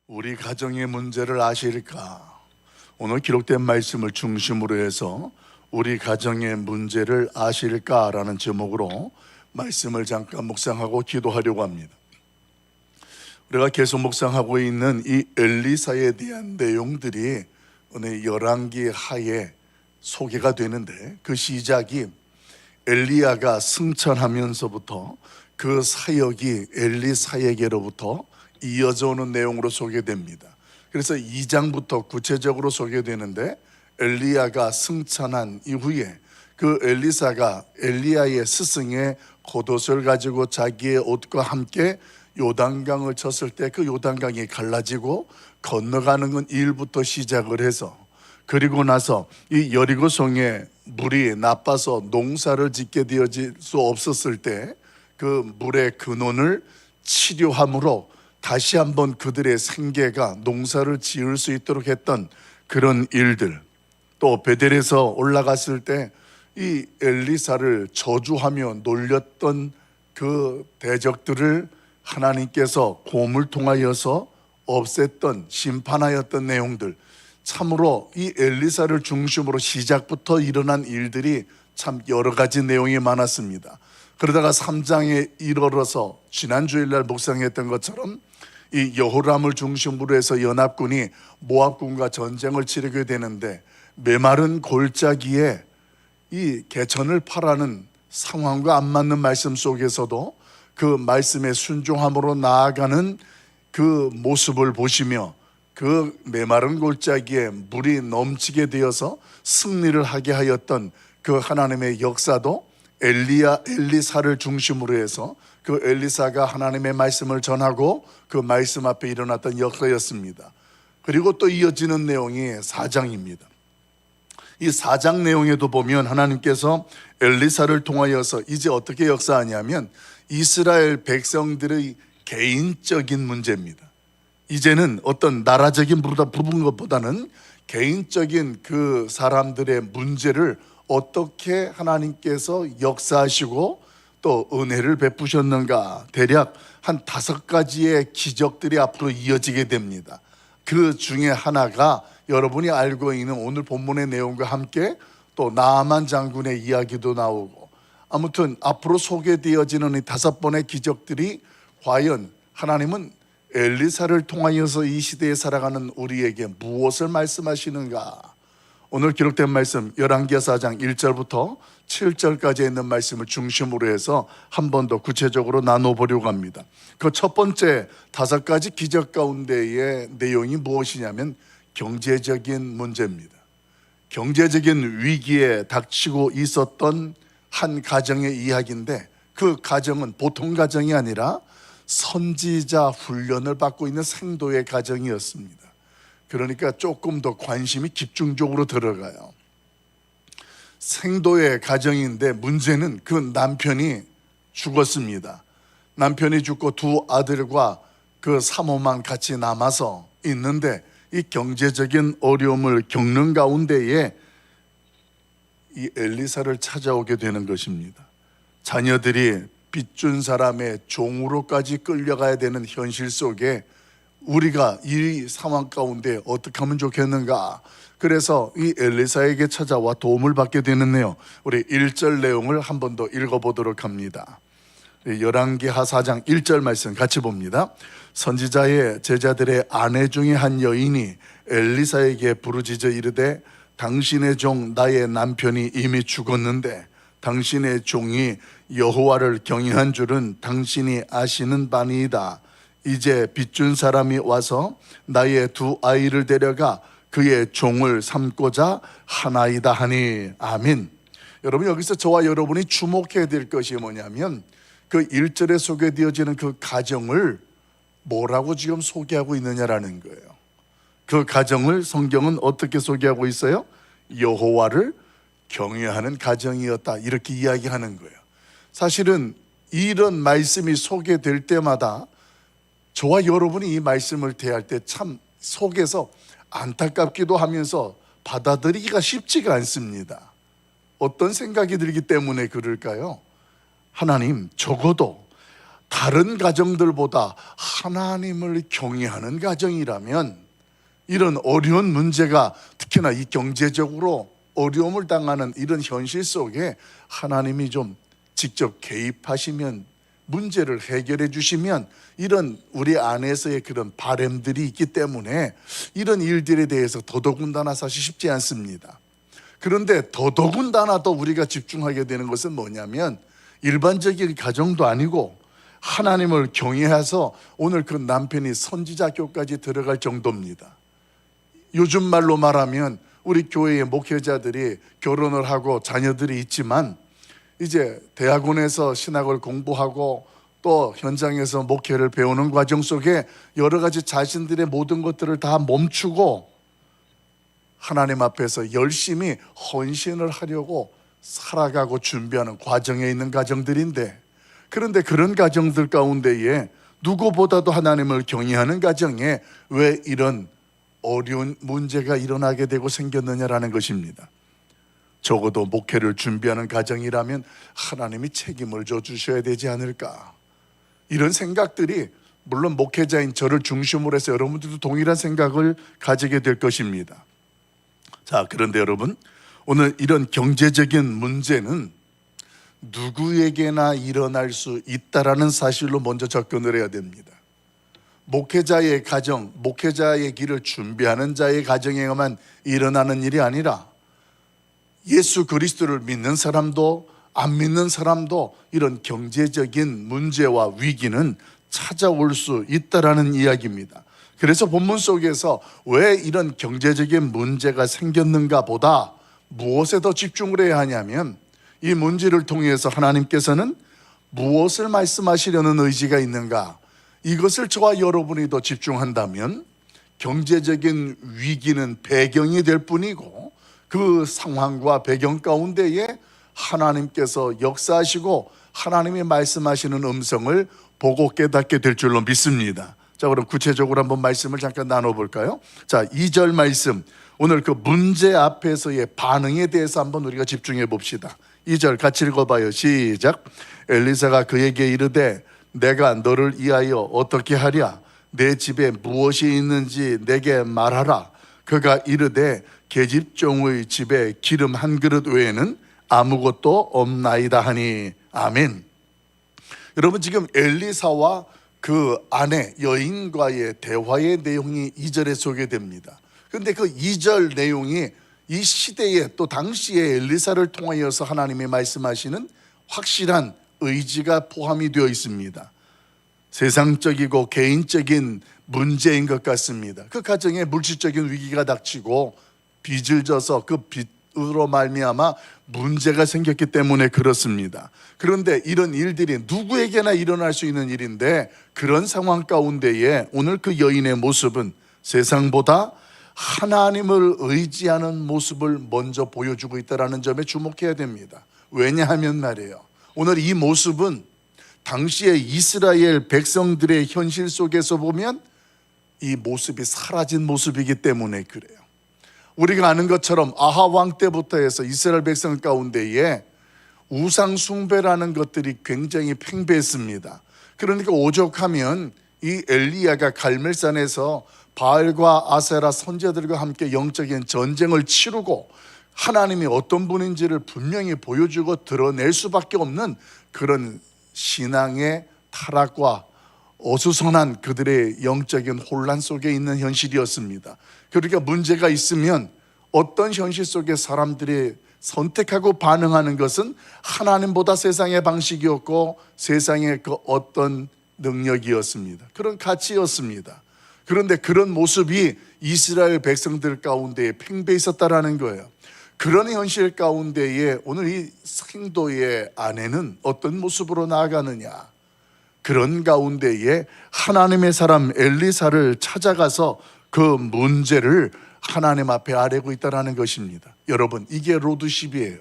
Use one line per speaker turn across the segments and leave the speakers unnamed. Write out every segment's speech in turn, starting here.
우리 가정의 문제를 아실까? 오늘 기록된 말씀을 중심으로 해서 우리 가정의 문제를 아실까라는 제목으로 말씀을 잠깐 묵상하고 기도하려고 합니다. 우리가 계속 묵상하고 있는 이 엘리사에 대한 내용들이 오늘 열왕기 하에 소개가 되는데, 그 시작이 엘리야가 승천하면서부터 그 사역이 엘리사에게로부터 이어져 오는 내용으로 소개됩니다. 그래서 2장부터 구체적으로 소개되는데, 엘리야가 승천한 이후에 그 엘리사가 엘리야의 스승의 겉옷을 가지고 자기의 옷과 함께 요단강을 쳤을 때 그 요단강이 갈라지고 건너가는 건 일부터 시작을 해서, 그리고 나서 이 여리고성에 물이 나빠서 농사를 짓게 되어질 수 없었을 때 그 물의 근원을 치료함으로 다시 한번 그들의 생계가 농사를 지을 수 있도록 했던 그런 일들, 또 베델에서 올라갔을 때 이 엘리사를 저주하며 놀렸던 그 대적들을 하나님께서 곰을 통하여서 없앴던, 심판하였던 내용들, 참으로 이 엘리사를 중심으로 시작부터 일어난 일들이 참 여러 가지 내용이 많았습니다. 그러다가 3장에 이르러서 지난 주일날 묵상했던 것처럼 이 여호람을 중심으로 해서 연합군이 모압군과 전쟁을 치르게 되는데, 메마른 골짜기에 이 개천을 파라는 상황과 안 맞는 말씀 속에서도 그 말씀에 순종함으로 나아가는 그 모습을 보시며, 그 메마른 골짜기에 물이 넘치게 되어서 승리를 하게 하였던 그 하나님의 역사도 엘리사를 중심으로 해서 그 엘리사가 하나님의 말씀을 전하고 그 말씀 앞에 일어났던 역사였습니다. 그리고 또 이어지는 내용이 4장입니다. 이 4장 내용에도 보면 하나님께서 엘리사를 통하여서 이제 어떻게 역사하냐면 이스라엘 백성들의 개인적인 문제입니다. 이제는 어떤 나라적인 부분 것보다는 개인적인 그 사람들의 문제를 어떻게 하나님께서 역사하시고 또 은혜를 베푸셨는가, 대략 한 5가지의 기적들이 앞으로 이어지게 됩니다. 그 중에 하나가 여러분이 알고 있는 오늘 본문의 내용과 함께 또 나아만 장군의 이야기도 나오고, 아무튼 앞으로 소개되어지는 이 5번의 기적들이 과연 하나님은 엘리사를 통하여서 이 시대에 살아가는 우리에게 무엇을 말씀하시는가? 오늘 기록된 말씀 열왕기 4장 1절부터 7절까지 있는 말씀을 중심으로 해서 한 번 더 구체적으로 나눠보려고 합니다. 그 첫 번째 5가지 기적 가운데의 내용이 무엇이냐면 경제적인 문제입니다. 경제적인 위기에 닥치고 있었던 한 가정의 이야기인데, 그 가정은 보통 가정이 아니라 선지자 훈련을 받고 있는 생도의 가정이었습니다. 그러니까 조금 더 관심이 집중적으로 들어가요. 생도의 가정인데 문제는 그 남편이 죽었습니다. 남편이 죽고 2 아들과 그 사모만 같이 남아서 있는데, 이 경제적인 어려움을 겪는 가운데에 이 엘리사를 찾아오게 되는 것입니다. 자녀들이 빚준 사람의 종으로까지 끌려가야 되는 현실 속에 우리가 이 상황 가운데 어떻게 하면 좋겠는가? 그래서 이 엘리사에게 찾아와 도움을 받게 되는데요, 우리 1절 내용을 한 번 더 읽어보도록 합니다. 열왕기하 4장 1절 말씀 같이 봅니다. 선지자의 제자들의 아내 중에 한 여인이 엘리사에게 부르짖어 이르되, 당신의 종 나의 남편이 이미 죽었는데 당신의 종이 여호와를 경외한 줄은 당신이 아시는 바니이다. 이제 빚준 사람이 와서 나의 2 아이를 데려가 그의 종을 삼고자 하나이다 하니. 아멘. 여러분, 여기서 저와 여러분이 주목해야 될 것이 뭐냐면, 그 1절에 소개되어지는 그 가정을 뭐라고 지금 소개하고 있느냐라는 거예요. 그 가정을 성경은 어떻게 소개하고 있어요? 여호와를 경외하는 가정이었다, 이렇게 이야기하는 거예요. 사실은 이런 말씀이 소개될 때마다 저와 여러분이 이 말씀을 대할 때 참 속에서 안타깝기도 하면서 받아들이기가 쉽지가 않습니다. 어떤 생각이 들기 때문에 그럴까요? 하나님, 적어도 다른 가정들보다 하나님을 경외하는 가정이라면 이런 어려운 문제가, 특히나 이 경제적으로 어려움을 당하는 이런 현실 속에 하나님이 좀 직접 개입하시면, 문제를 해결해 주시면, 이런 우리 안에서의 그런 바램들이 있기 때문에 이런 일들에 대해서 더더군다나 사실 쉽지 않습니다. 그런데 더더군다나 더 우리가 집중하게 되는 것은 뭐냐면, 일반적인 가정도 아니고 하나님을 경외해서 오늘 그 남편이 선지자교까지 들어갈 정도입니다. 요즘 말로 말하면 우리 교회의 목회자들이 결혼을 하고 자녀들이 있지만 이제 대학원에서 신학을 공부하고 또 현장에서 목회를 배우는 과정 속에 여러 가지 자신들의 모든 것들을 다 멈추고 하나님 앞에서 열심히 헌신을 하려고 살아가고 준비하는 과정에 있는 가정들인데, 그런데 그런 가정들 가운데에 누구보다도 하나님을 경외하는 가정에 왜 이런 어려운 문제가 일어나게 되고 생겼느냐라는 것입니다. 적어도 목회를 준비하는 가정이라면 하나님이 책임을 져 주셔야 되지 않을까, 이런 생각들이, 물론 목회자인 저를 중심으로 해서 여러분들도 동일한 생각을 가지게 될 것입니다. 자, 그런데 여러분, 오늘 이런 경제적인 문제는 누구에게나 일어날 수 있다라는 사실로 먼저 접근을 해야 됩니다. 목회자의 가정, 목회자의 길을 준비하는 자의 가정에만 일어나는 일이 아니라 예수 그리스도를 믿는 사람도 안 믿는 사람도 이런 경제적인 문제와 위기는 찾아올 수 있다라는 이야기입니다. 그래서 본문 속에서 왜 이런 경제적인 문제가 생겼는가 보다 무엇에 더 집중을 해야 하냐면, 이 문제를 통해서 하나님께서는 무엇을 말씀하시려는 의지가 있는가, 이것을 저와 여러분이 더 집중한다면 경제적인 위기는 배경이 될 뿐이고 그 상황과 배경 가운데에 하나님께서 역사하시고 하나님이 말씀하시는 음성을 보고 깨닫게 될 줄로 믿습니다. 자, 그럼 구체적으로 한번 말씀을 잠깐 나눠볼까요? 자, 2절 말씀, 오늘 그 문제 앞에서의 반응에 대해서 한번 우리가 집중해 봅시다. 2절 같이 읽어봐요. 시작. 엘리사가 그에게 이르되 내가 너를 위하여 어떻게 하랴? 내 집에 무엇이 있는지 내게 말하라. 그가 이르되 계집종의 집에 기름 한 그릇 외에는 아무것도 없나이다 하니. 아멘. 여러분, 지금 엘리사와 그 아내 여인과의 대화의 내용이 2절에 소개됩니다. 그런데 그 2절 내용이 이 시대에 또 당시에 엘리사를 통하여서 하나님이 말씀하시는 확실한 의지가 포함이 되어 있습니다. 세상적이고 개인적인 문제인 것 같습니다. 그 가정에 물질적인 위기가 닥치고 빚을 져서 그 빚으로 말미암아 문제가 생겼기 때문에 그렇습니다. 그런데 이런 일들이 누구에게나 일어날 수 있는 일인데, 그런 상황 가운데에 오늘 그 여인의 모습은 세상보다 하나님을 의지하는 모습을 먼저 보여주고 있다는 점에 주목해야 됩니다. 왜냐하면 말이에요, 오늘 이 모습은 당시의 이스라엘 백성들의 현실 속에서 보면 이 모습이 사라진 모습이기 때문에 그래요. 우리가 아는 것처럼 아하 왕 때부터 해서 이스라엘 백성 가운데에 우상 숭배라는 것들이 굉장히 팽배했습니다. 그러니까 오죽하면 이 엘리야가 갈멜산에서 바알과 아세라 선지자들과 함께 영적인 전쟁을 치르고 하나님이 어떤 분인지를 분명히 보여주고 드러낼 수밖에 없는 그런 신앙의 타락과 어수선한 그들의 영적인 혼란 속에 있는 현실이었습니다. 그러니까 문제가 있으면 어떤 현실 속에 사람들이 선택하고 반응하는 것은 하나님보다 세상의 방식이었고 세상의 그 어떤 능력이었습니다. 그런 가치였습니다. 그런데 그런 모습이 이스라엘 백성들 가운데 팽배해 있었다라는 거예요. 그런 현실 가운데에 오늘 이 생도의 아내는 어떤 모습으로 나아가느냐, 그런 가운데에 하나님의 사람 엘리사를 찾아가서 그 문제를 하나님 앞에 아뢰고 있다는 것입니다. 여러분, 이게 로드십이에요.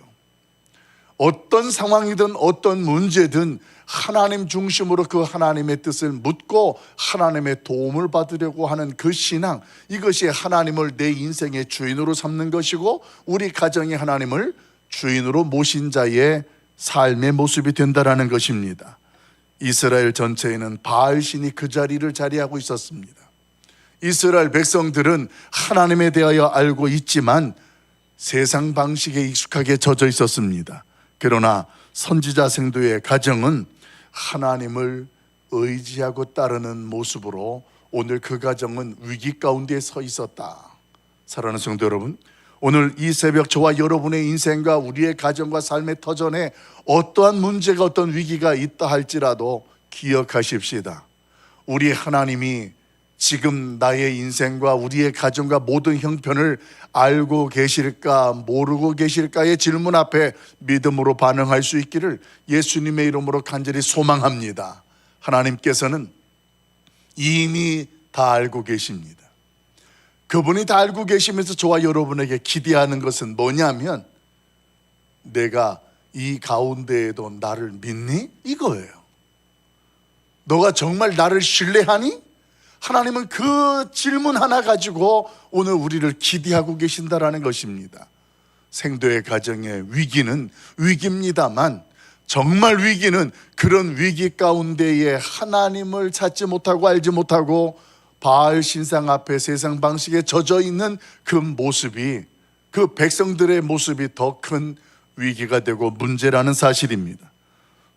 어떤 상황이든 어떤 문제든 하나님 중심으로 그 하나님의 뜻을 묻고 하나님의 도움을 받으려고 하는 그 신앙, 이것이 하나님을 내 인생의 주인으로 삼는 것이고 우리 가정의 하나님을 주인으로 모신 자의 삶의 모습이 된다는 것입니다. 이스라엘 전체에는 바알신이 그 자리를 자리하고 있었습니다. 이스라엘 백성들은 하나님에 대하여 알고 있지만 세상 방식에 익숙하게 젖어 있었습니다. 그러나 선지자 생도의 가정은 하나님을 의지하고 따르는 모습으로 오늘 그 가정은 위기 가운데 서 있었다. 사랑하는 성도 여러분, 오늘 이 새벽 저와 여러분의 인생과 우리의 가정과 삶의 터전에 어떠한 문제가 어떤 위기가 있다 할지라도 기억하십시다. 우리 하나님이 지금 나의 인생과 우리의 가정과 모든 형편을 알고 계실까 모르고 계실까의 질문 앞에 믿음으로 반응할 수 있기를 예수님의 이름으로 간절히 소망합니다. 하나님께서는 이미 다 알고 계십니다. 그분이 다 알고 계시면서 저와 여러분에게 기대하는 것은 뭐냐면 내가 이 가운데에도 나를 믿니? 이거예요. 너가 정말 나를 신뢰하니? 하나님은 그 질문 하나 가지고 오늘 우리를 기대하고 계신다라는 것입니다. 생도의 가정의 위기는 위기입니다만 정말 위기는 그런 위기 가운데에 하나님을 찾지 못하고 알지 못하고 바알 신상 앞에 세상 방식에 젖어 있는 그 모습이, 그 백성들의 모습이 더 큰 위기가 되고 문제라는 사실입니다.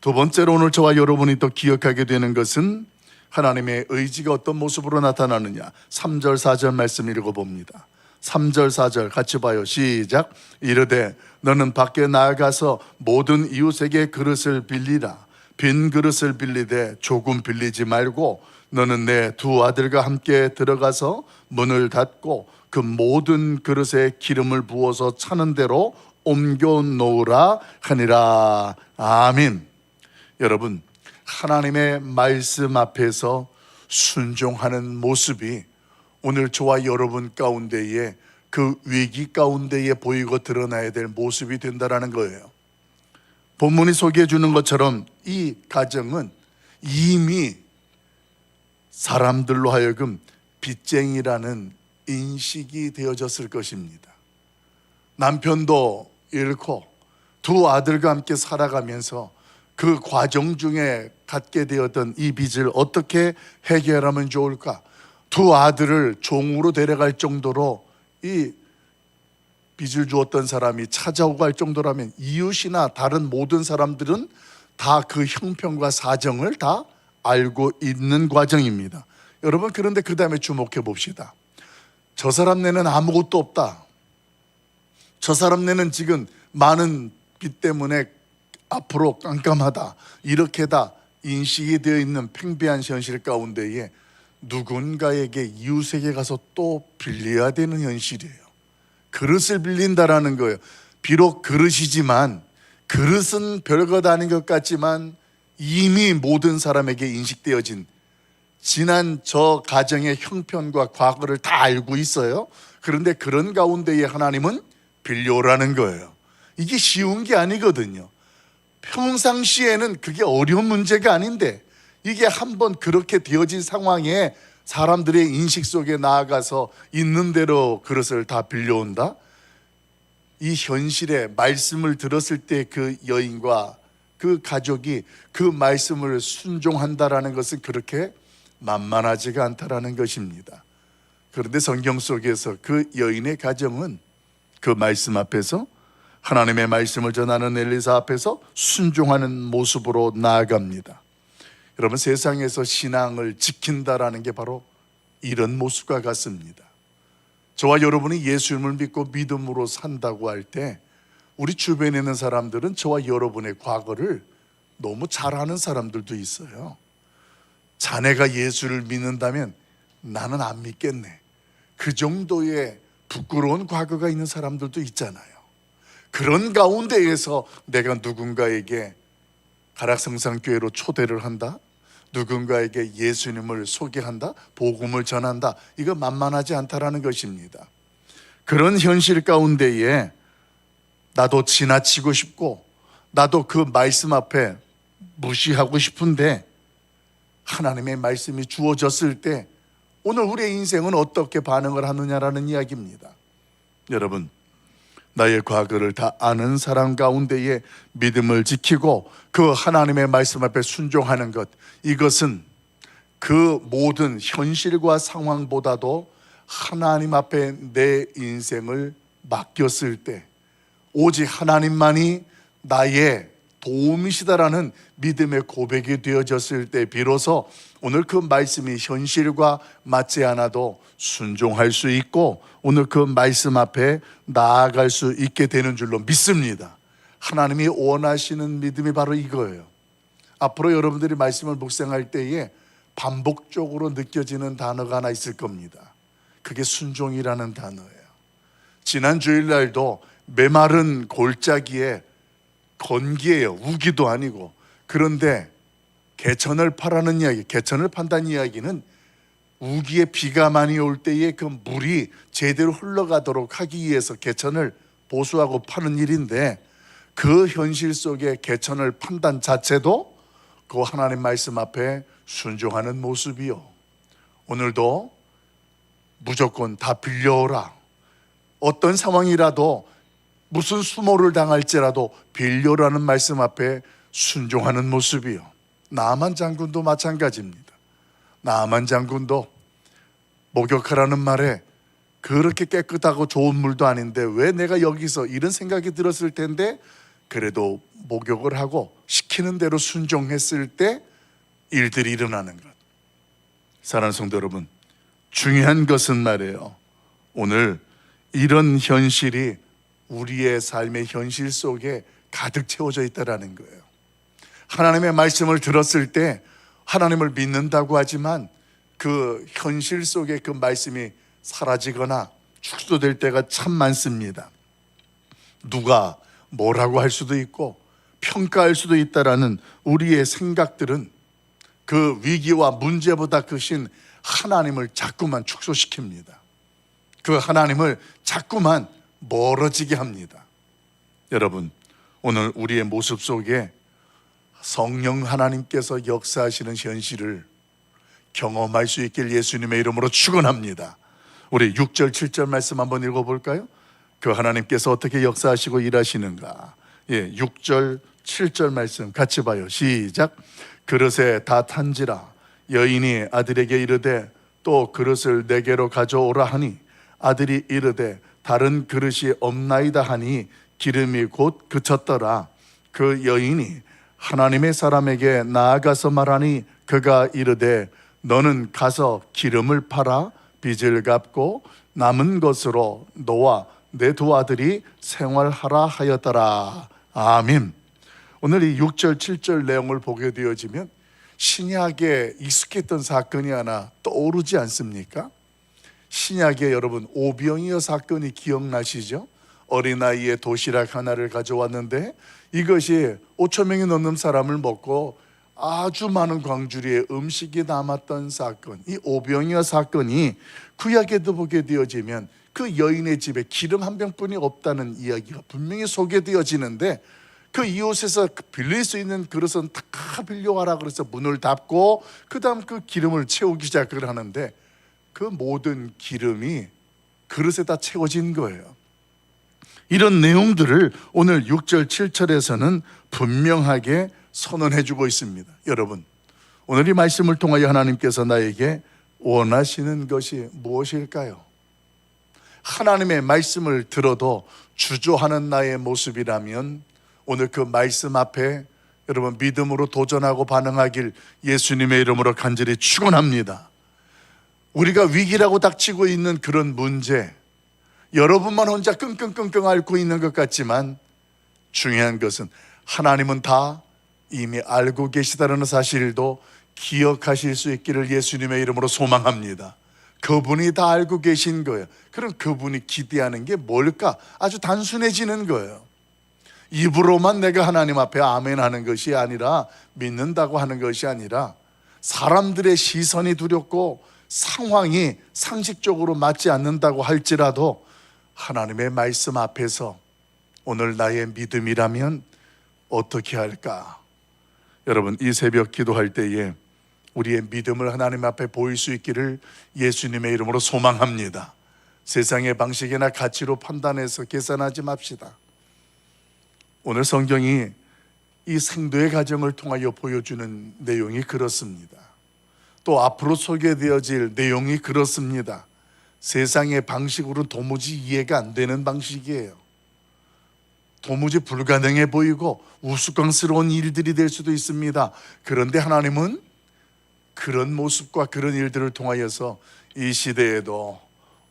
두 번째로 오늘 저와 여러분이 또 기억하게 되는 것은 하나님의 의지가 어떤 모습으로 나타나느냐. 3절 4절 말씀 읽어봅니다. 3절 4절 같이 봐요. 시작. 이르되 너는 밖에 나아가서 모든 이웃에게 그릇을 빌리라. 빈 그릇을 빌리되 조금 빌리지 말고 너는 내 두 아들과 함께 들어가서 문을 닫고 그 모든 그릇에 기름을 부어서 차는 대로 옮겨 놓으라 하니라. 아멘. 여러분, 하나님의 말씀 앞에서 순종하는 모습이 오늘 저와 여러분 가운데에 그 위기 가운데에 보이고 드러나야 될 모습이 된다라는 거예요. 본문이 소개해 주는 것처럼 이 가정은 이미 사람들로 하여금 빚쟁이라는 인식이 되어졌을 것입니다. 남편도 잃고 두 아들과 함께 살아가면서 그 과정 중에 갖게 되었던 이 빚을 어떻게 해결하면 좋을까? 두 아들을 종으로 데려갈 정도로 이 빚을 주었던 사람이 찾아오고 할 정도라면 이웃이나 다른 모든 사람들은 다 그 형편과 사정을 다 알고 있는 과정입니다. 여러분, 그런데 그 다음에 주목해 봅시다. 저 사람네는 아무것도 없다. 저 사람네는 지금 많은 빚 때문에 앞으로 깜깜하다. 이렇게 다 인식이 되어 있는 팽배한 현실 가운데에 누군가에게 이웃에게 가서 또 빌려야 되는 현실이에요. 그릇을 빌린다라는 거예요. 비록 그릇이지만 그릇은 별것 아닌 것 같지만 이미 모든 사람에게 인식되어진 지난 저 가정의 형편과 과거를 다 알고 있어요. 그런데 그런 가운데에 하나님은 빌려오라는 거예요. 이게 쉬운 게 아니거든요. 평상시에는 그게 어려운 문제가 아닌데 이게 한번 그렇게 되어진 상황에 사람들의 인식 속에 나아가서 있는 대로 그릇을 다 빌려온다? 이 현실에 말씀을 들었을 때 그 여인과 그 가족이 그 말씀을 순종한다라는 것은 그렇게 만만하지가 않다라는 것입니다. 그런데 성경 속에서 그 여인의 가정은 그 말씀 앞에서 하나님의 말씀을 전하는 엘리사 앞에서 순종하는 모습으로 나아갑니다. 여러분, 세상에서 신앙을 지킨다라는 게 바로 이런 모습과 같습니다. 저와 여러분이 예수님을 믿고 믿음으로 산다고 할 때 우리 주변에 있는 사람들은 저와 여러분의 과거를 너무 잘 아는 사람들도 있어요. 자네가 예수를 믿는다면 나는 안 믿겠네. 그 정도의 부끄러운 과거가 있는 사람들도 있잖아요. 그런 가운데에서 내가 누군가에게 가락성산교회로 초대를 한다, 누군가에게 예수님을 소개한다, 복음을 전한다, 이거 만만하지 않다라는 것입니다. 그런 현실 가운데에 나도 지나치고 싶고 나도 그 말씀 앞에 무시하고 싶은데 하나님의 말씀이 주어졌을 때 오늘 우리의 인생은 어떻게 반응을 하느냐라는 이야기입니다. 여러분, 나의 과거를 다 아는 사람 가운데에 믿음을 지키고 그 하나님의 말씀 앞에 순종하는 것, 이것은 그 모든 현실과 상황보다도 하나님 앞에 내 인생을 맡겼을 때, 오직 하나님만이 나의 도움이시다라는 믿음의 고백이 되어졌을 때 비로소 오늘 그 말씀이 현실과 맞지 않아도 순종할 수 있고 오늘 그 말씀 앞에 나아갈 수 있게 되는 줄로 믿습니다. 하나님이 원하시는 믿음이 바로 이거예요. 앞으로 여러분들이 말씀을 묵상할 때에 반복적으로 느껴지는 단어가 하나 있을 겁니다. 그게 순종이라는 단어예요. 지난 주일날도 메마른 골짜기에 건기예요. 우기도 아니고. 그런데 개천을 파라는 이야기, 개천을 판다는 이야기는 우기에 비가 많이 올 때에 그 물이 제대로 흘러가도록 하기 위해서 개천을 보수하고 파는 일인데, 그 현실 속에 개천을 판단 자체도 그 하나님 말씀 앞에 순종하는 모습이요. 오늘도 무조건 다 빌려오라. 어떤 상황이라도 무슨 수모를 당할지라도 빌려라는 말씀 앞에 순종하는 모습이요. 나아만 장군도 마찬가지입니다. 나아만 장군도 목욕하라는 말에 그렇게 깨끗하고 좋은 물도 아닌데 왜 내가 여기서, 이런 생각이 들었을 텐데 그래도 목욕을 하고 시키는 대로 순종했을 때 일들이 일어나는 것. 사랑하는 성도 여러분, 중요한 것은 말이에요, 오늘 이런 현실이 우리의 삶의 현실 속에 가득 채워져 있다는 거예요. 하나님의 말씀을 들었을 때 하나님을 믿는다고 하지만 그 현실 속에 그 말씀이 사라지거나 축소될 때가 참 많습니다. 누가 뭐라고 할 수도 있고 평가할 수도 있다라는 우리의 생각들은 그 위기와 문제보다 크신 하나님을 자꾸만 축소시킵니다. 그 하나님을 자꾸만 멀어지게 합니다. 여러분, 오늘 우리의 모습 속에 성령 하나님께서 역사하시는 현실을 경험할 수 있길 예수님의 이름으로 축원합니다. 우리 6절 7절 말씀 한번 읽어볼까요? 그 하나님께서 어떻게 역사하시고 일하시는가. 6절 7절 말씀 같이 봐요. 시작. 그릇에 다 탄지라 여인이 아들에게 이르되 또 그릇을 내게로 가져오라 하니 아들이 이르되 다른 그릇이 없나이다 하니 기름이 곧 그쳤더라. 그 여인이 하나님의 사람에게 나아가서 말하니 그가 이르되 너는 가서 기름을 팔아 빚을 갚고 남은 것으로 너와 내 두 아들이 생활하라 하였더라. 아멘. 오늘 이 6절 7절 내용을 보게 되어지면 신약에 익숙했던 사건이 하나 떠오르지 않습니까? 신약에 여러분 오병이어 사건이 기억나시죠? 어린아이의 도시락 하나를 가져왔는데 이것이 5천 명이 넘는 사람을 먹고 아주 많은 광주리에 음식이 남았던 사건, 이 오병이어 사건이 구약에도 보게 되어지면 그 여인의 집에 기름 한 병뿐이 없다는 이야기가 분명히 소개되어지는데 그 이웃에서 빌릴 수 있는 그릇은 다 빌려와라 그래서 문을 닫고 그 다음 그 기름을 채우기 시작을 하는데 그 모든 기름이 그릇에다 채워진 거예요. 이런 내용들을 오늘 6절 7절에서는 분명하게 선언해주고 있습니다. 여러분, 오늘 이 말씀을 통하여 하나님께서 나에게 원하시는 것이 무엇일까요? 하나님의 말씀을 들어도 주저하는 나의 모습이라면 오늘 그 말씀 앞에 여러분 믿음으로 도전하고 반응하길 예수님의 이름으로 간절히 축원합니다. 우리가 위기라고 닥치고 있는 그런 문제, 여러분만 혼자 끙끙끙끙 앓고 있는 것 같지만 중요한 것은 하나님은 다 이미 알고 계시다는 사실도 기억하실 수 있기를 예수님의 이름으로 소망합니다. 그분이 다 알고 계신 거예요. 그럼 그분이 기대하는 게 뭘까? 아주 단순해지는 거예요. 입으로만 내가 하나님 앞에 아멘 하는 것이 아니라, 믿는다고 하는 것이 아니라 사람들의 시선이 두렵고 상황이 상식적으로 맞지 않는다고 할지라도 하나님의 말씀 앞에서 오늘 나의 믿음이라면 어떻게 할까? 여러분, 이 새벽 기도할 때에 우리의 믿음을 하나님 앞에 보일 수 있기를 예수님의 이름으로 소망합니다. 세상의 방식이나 가치로 판단해서 계산하지 맙시다. 오늘 성경이 이 생도의 가정을 통하여 보여주는 내용이 그렇습니다. 또 앞으로 소개되어질 내용이 그렇습니다. 세상의 방식으로는 도무지 이해가 안 되는 방식이에요. 도무지 불가능해 보이고 우스꽝스러운 일들이 될 수도 있습니다. 그런데 하나님은 그런 모습과 그런 일들을 통하여서 이 시대에도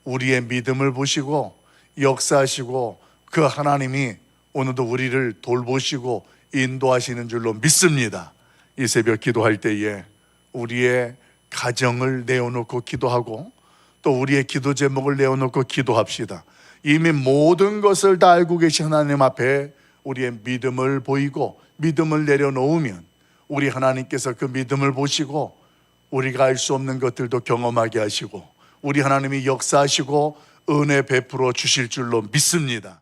우리의 믿음을 보시고 역사하시고 그 하나님이 오늘도 우리를 돌보시고 인도하시는 줄로 믿습니다. 이 새벽 기도할 때에 우리의 가정을 내어놓고 기도하고 또 우리의 기도 제목을 내어놓고 기도합시다. 이미 모든 것을 다 알고 계신 하나님 앞에 우리의 믿음을 보이고 믿음을 내려놓으면 우리 하나님께서 그 믿음을 보시고 우리가 알 수 없는 것들도 경험하게 하시고 우리 하나님이 역사하시고 은혜 베풀어 주실 줄로 믿습니다.